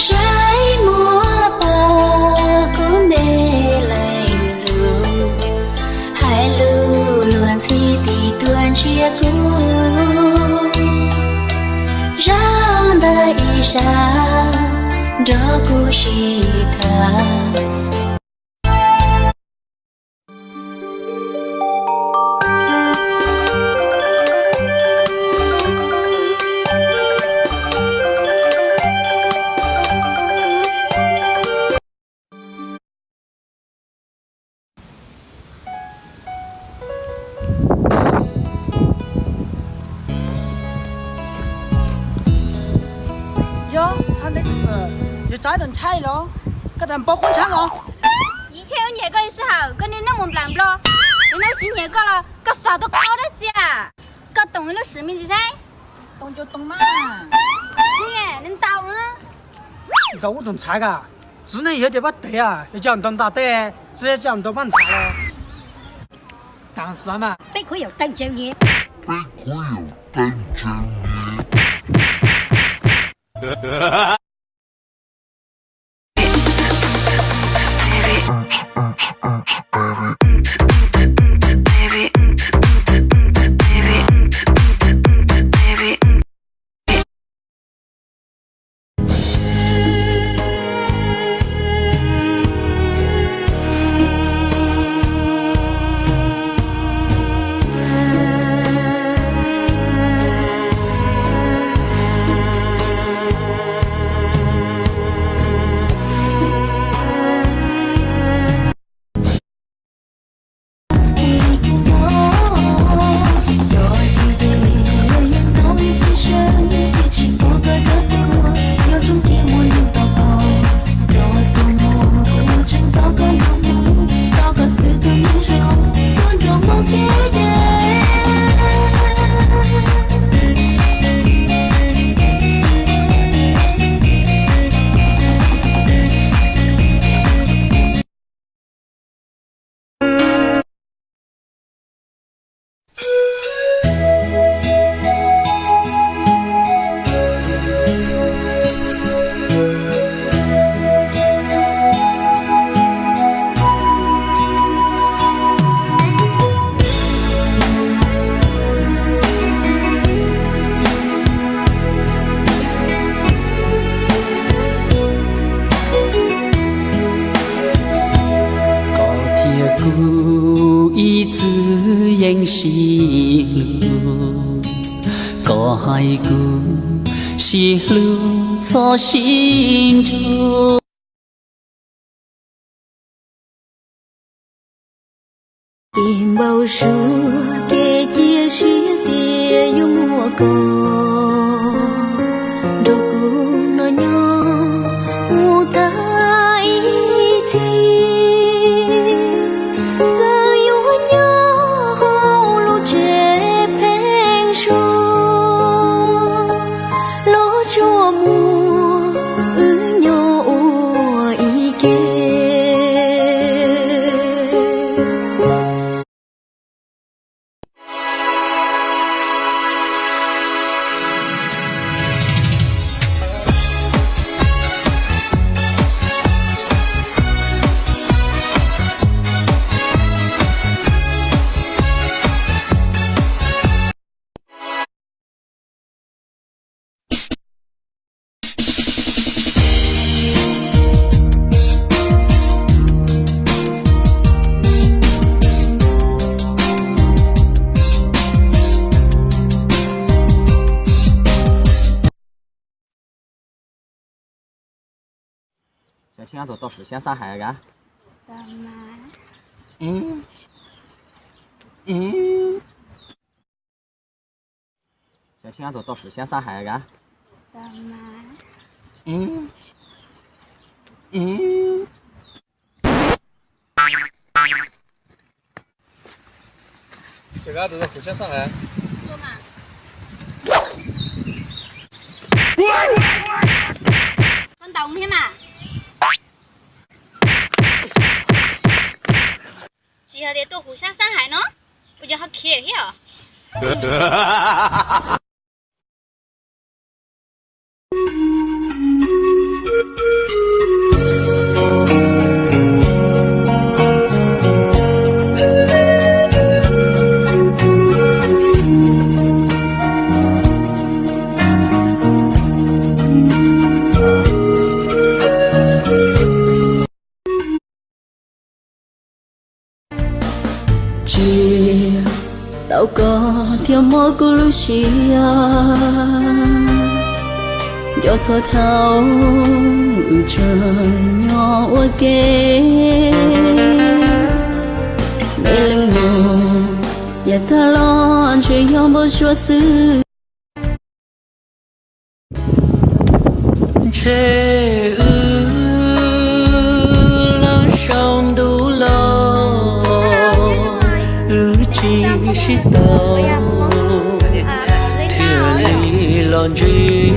rải múa bờ của mê lạnh lù hai lù luôn chi tì tuan chia cũ ra đời ra đó cô chỉ thà hắn đấy giờ trái tận chay đó cái đàn bao con trắng hả以前有年个时候跟你那么懒不咯你那今年个了个啥都搞得起啊个懂了使命是谁懂就懂嘛你能到呢到我懂菜噶只能有点把对啊要讲懂打对直接讲懂办菜了但是嘛被亏有等着你自然是路，có hai cú xì lưu cho xin trôi. Tìm bao su kê tia xía tia yêu mùa cò đồ cũ nó nhỏ mù ta ý chi giờ yêu nhỏ lu trẻ phèn xô ló chua mùa nhỏ ý kê小青丫头到时先上海个。干嘛？小青丫头到时先上海个。干嘛？小丫头到时先上海。做嘛？con đồng thế mà chỉ là để tôi hú sang sang hải nó bây giờ họ kia hiểu đâu có thiếu mơ của Lucia cho số thao chờ nhỏ kê mê lưng ngủ ya ta lo chơi nhau bao chúa xứ chê la sông đủ lo chỉ tao thiệt lý lon gì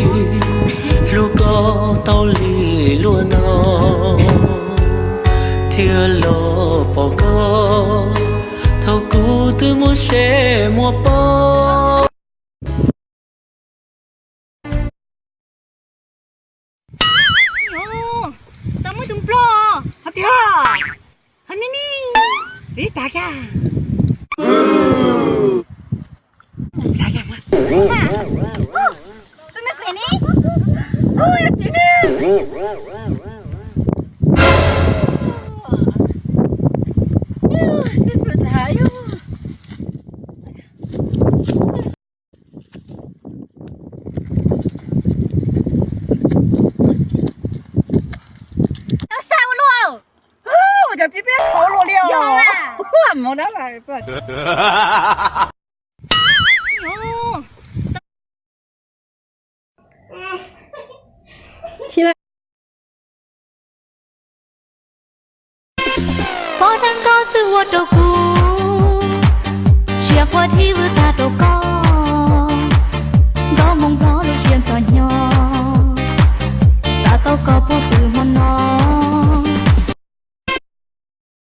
lúc có tao lì luôn nó thiệt lo bỏ có thâu cú từ mua xe mua bao tao mới tung pro hả tía hả nè đi ta ra ta ra mà tôi nói chuyện đi ôi chị đi我这边头落了，有啊，我没得来不。起来。花旦告诉我照顾，雪花体不大。